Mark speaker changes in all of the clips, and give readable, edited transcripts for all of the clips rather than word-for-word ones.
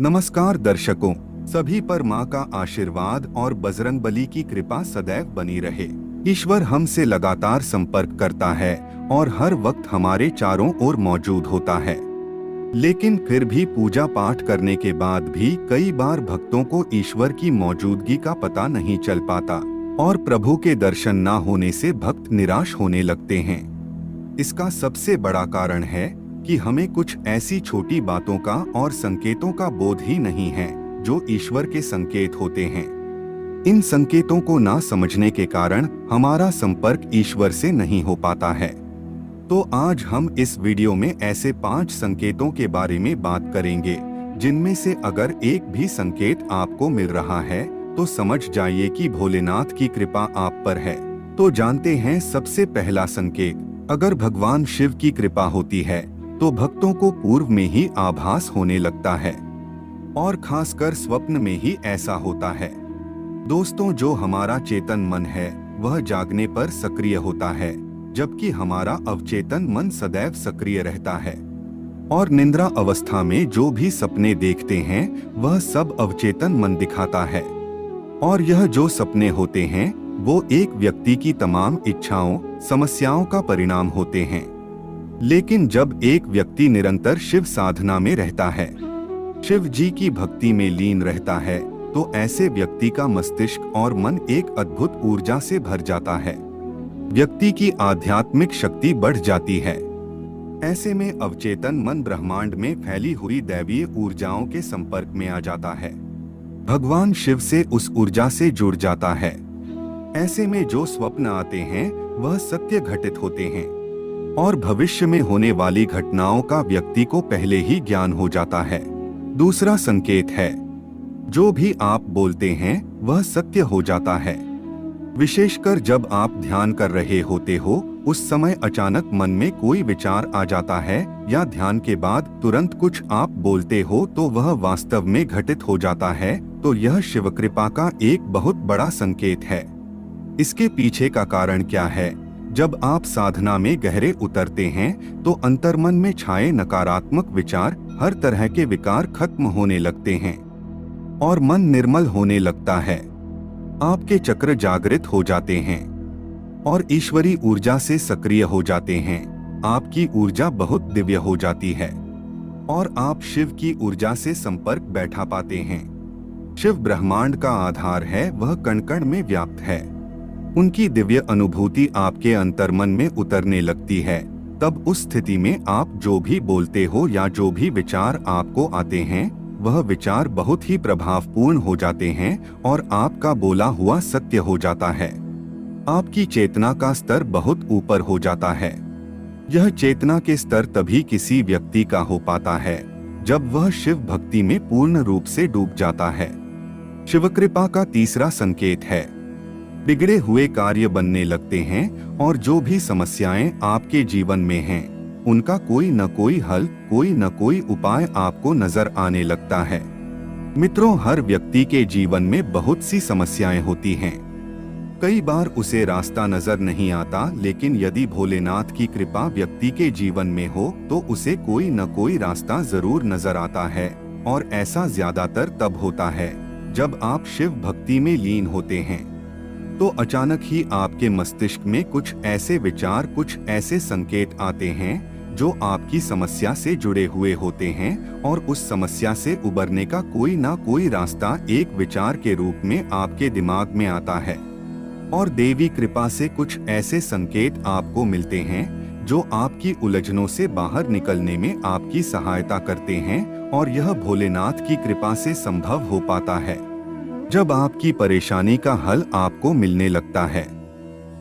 Speaker 1: नमस्कार दर्शकों, सभी पर माँ का आशीर्वाद और बजरंगबली की कृपा सदैव बनी रहे। ईश्वर हमसे लगातार संपर्क करता है और हर वक्त हमारे चारों ओर मौजूद होता है। लेकिन फिर भी पूजा पाठ करने के बाद भी कई बार भक्तों को ईश्वर की मौजूदगी का पता नहीं चल पाता और प्रभु के दर्शन न होने से भक्त निराश होने लगते हैं। इसका सबसे बड़ा कारण है कि हमें कुछ ऐसी छोटी बातों का और संकेतों का बोध ही नहीं है जो ईश्वर के संकेत होते हैं। इन संकेतों को ना समझने के कारण हमारा संपर्क ईश्वर से नहीं हो पाता है। तो आज हम इस वीडियो में ऐसे 5 संकेतों के बारे में बात करेंगे जिनमें से अगर एक भी संकेत आपको मिल रहा है तो समझ जाइए कि भोलेनाथ की कृपा आप पर है। तो जानते हैं सबसे पहला संकेत। अगर भगवान शिव की कृपा होती है तो भक्तों को पूर्व में ही आभास होने लगता है और खासकर स्वप्न में ही ऐसा होता है। दोस्तों, जो हमारा चेतन मन है वह जागने पर सक्रिय होता है, जबकि हमारा अवचेतन मन सदैव सक्रिय रहता है। और निद्रा अवस्था में जो भी सपने देखते हैं वह सब अवचेतन मन दिखाता है। और यह जो सपने होते हैं वो एक व्यक्ति की तमाम इच्छाओं, समस्याओं का परिणाम होते हैं। लेकिन जब एक व्यक्ति निरंतर शिव साधना में रहता है, शिव जी की भक्ति में लीन रहता है, तो ऐसे व्यक्ति का मस्तिष्क और मन एक अद्भुत ऊर्जा से भर जाता है। व्यक्ति की आध्यात्मिक शक्ति बढ़ जाती है। ऐसे में अवचेतन मन ब्रह्मांड में फैली हुई दैवीय ऊर्जाओं के संपर्क में आ जाता है। भगवान शिव से उस ऊर्जा से जुड़ जाता है। ऐसे में जो स्वप्न आते हैं वह सत्य घटित होते हैं और भविष्य में होने वाली घटनाओं का व्यक्ति को पहले ही ज्ञान हो जाता है। दूसरा संकेत है, जो भी आप बोलते हैं वह सत्य हो जाता है। विशेषकर जब आप ध्यान कर रहे होते हो, उस समय अचानक मन में कोई विचार आ जाता है या ध्यान के बाद तुरंत कुछ आप बोलते हो तो वह वास्तव में घटित हो जाता है, तो यह शिव कृपा का एक बहुत बड़ा संकेत है। इसके पीछे का कारण क्या है? जब आप साधना में गहरे उतरते हैं तो अंतर्मन में छाए नकारात्मक विचार, हर तरह के विकार खत्म होने लगते हैं और मन निर्मल होने लगता है। आपके चक्र जागृत हो जाते हैं और ईश्वरी ऊर्जा से सक्रिय हो जाते हैं। आपकी ऊर्जा बहुत दिव्य हो जाती है और आप शिव की ऊर्जा से संपर्क बैठा पाते हैं। शिव ब्रह्मांड का आधार है, वह कण कण में व्याप्त है। उनकी दिव्य अनुभूति आपके अंतर्मन में उतरने लगती है। तब उस स्थिति में आप जो भी बोलते हो या जो भी विचार आपको आते हैं वह विचार बहुत ही प्रभावपूर्ण हो जाते हैं और आपका बोला हुआ सत्य हो जाता है। आपकी चेतना का स्तर बहुत ऊपर हो जाता है। यह चेतना के स्तर तभी किसी व्यक्ति का हो पाता है जब वह शिव भक्ति में पूर्ण रूप से डूब जाता है। शिव कृपा का तीसरा संकेत है, बिगड़े हुए कार्य बनने लगते हैं और जो भी समस्याएं आपके जीवन में हैं, उनका कोई न कोई हल, कोई न कोई उपाय आपको नजर आने लगता है। मित्रों, हर व्यक्ति के जीवन में बहुत सी समस्याएं होती हैं। कई बार उसे रास्ता नजर नहीं आता, लेकिन यदि भोलेनाथ की कृपा व्यक्ति के जीवन में हो तो उसे कोई न कोई रास्ता जरूर नजर आता है। और ऐसा ज्यादातर तब होता है जब आप शिव भक्ति में लीन होते हैं। तो अचानक ही आपके मस्तिष्क में कुछ ऐसे विचार, कुछ ऐसे संकेत आते हैं जो आपकी समस्या से जुड़े हुए होते हैं और उस समस्या से उबरने का कोई ना कोई रास्ता एक विचार के रूप में आपके दिमाग में आता है। और देवी कृपा से कुछ ऐसे संकेत आपको मिलते हैं जो आपकी उलझनों से बाहर निकलने में आपकी सहायता करते हैं और यह भोलेनाथ की कृपा से संभव हो पाता है। जब आपकी परेशानी का हल आपको मिलने लगता है,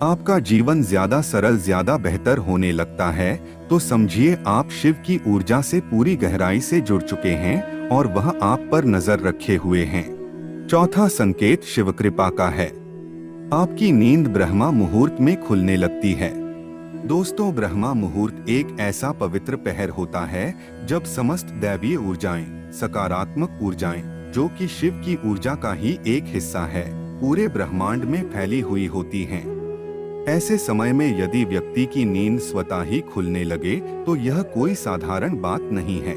Speaker 1: आपका जीवन ज्यादा सरल, ज्यादा बेहतर होने लगता है, तो समझिए आप शिव की ऊर्जा से पूरी गहराई से जुड़ चुके हैं और वह आप पर नजर रखे हुए हैं। चौथा संकेत शिव कृपा का है, आपकी नींद ब्रह्मा मुहूर्त में खुलने लगती है। दोस्तों, ब्रह्मा मुहूर्त एक ऐसा पवित्र पहर होता है जब समस्त दैवीय ऊर्जाएं, सकारात्मक ऊर्जाएं, जो कि शिव की ऊर्जा का ही एक हिस्सा है, पूरे ब्रह्मांड में फैली हुई होती हैं। ऐसे समय में यदि व्यक्ति की नींद स्वतः ही खुलने लगे तो यह कोई साधारण बात नहीं है।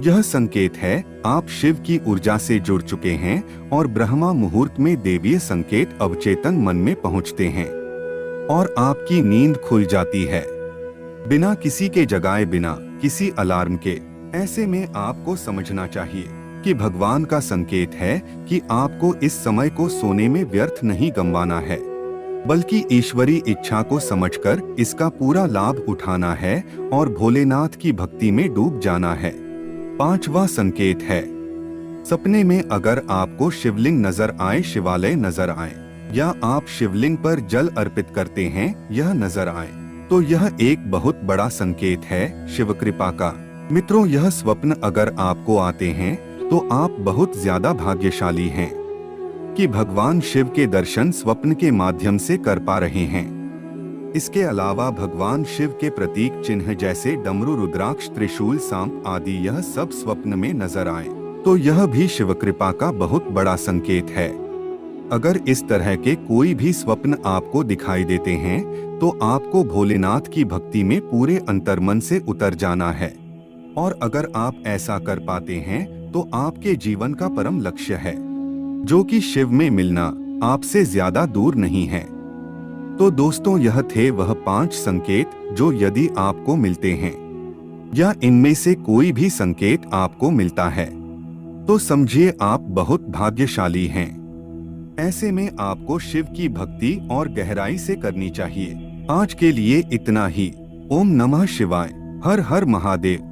Speaker 1: यह संकेत है आप शिव की ऊर्जा से जुड़ चुके हैं और ब्रह्मा मुहूर्त में देवीय संकेत अवचेतन मन में पहुंचते हैं और आपकी नींद खुल जाती है बिना किसी के जगाए, बिना किसी अलार्म के। ऐसे में आपको समझना चाहिए कि भगवान का संकेत है कि आपको इस समय को सोने में व्यर्थ नहीं गंवाना है, बल्कि ईश्वरी इच्छा को समझकर इसका पूरा लाभ उठाना है और भोलेनाथ की भक्ति में डूब जाना है। 5वां संकेत है, सपने में अगर आपको शिवलिंग नजर आए, शिवालय नजर आए या आप शिवलिंग पर जल अर्पित करते हैं, यह नजर आए, तो यह एक बहुत बड़ा संकेत है शिव कृपा का। मित्रों, यह स्वप्न अगर आपको आते हैं तो आप बहुत ज्यादा भाग्यशाली हैं कि भगवान शिव के दर्शन स्वप्न के माध्यम से कर पा रहे हैं। इसके अलावा भगवान शिव के प्रतीक चिन्ह जैसे डमरू, रुद्राक्ष, त्रिशूल, सांप आदि यह सब स्वप्न में नजर आए तो यह भी शिव कृपा का बहुत बड़ा संकेत है। अगर इस तरह के कोई भी स्वप्न आपको दिखाई देते हैं तो आपको भोलेनाथ की भक्ति में पूरे अंतर्मन से उतर जाना है, और अगर आप ऐसा कर पाते हैं तो आपके जीवन का परम लक्ष्य है, जो कि शिव में मिलना, आपसे ज्यादा दूर नहीं है। तो दोस्तों, यह थे वह 5 संकेत जो यदि आपको मिलते हैं या इनमें से कोई भी संकेत आपको मिलता है तो समझिए आप बहुत भाग्यशाली हैं। ऐसे में आपको शिव की भक्ति और गहराई से करनी चाहिए। आज के लिए इतना ही। ओम नमः शिवाय। हर हर महादेव।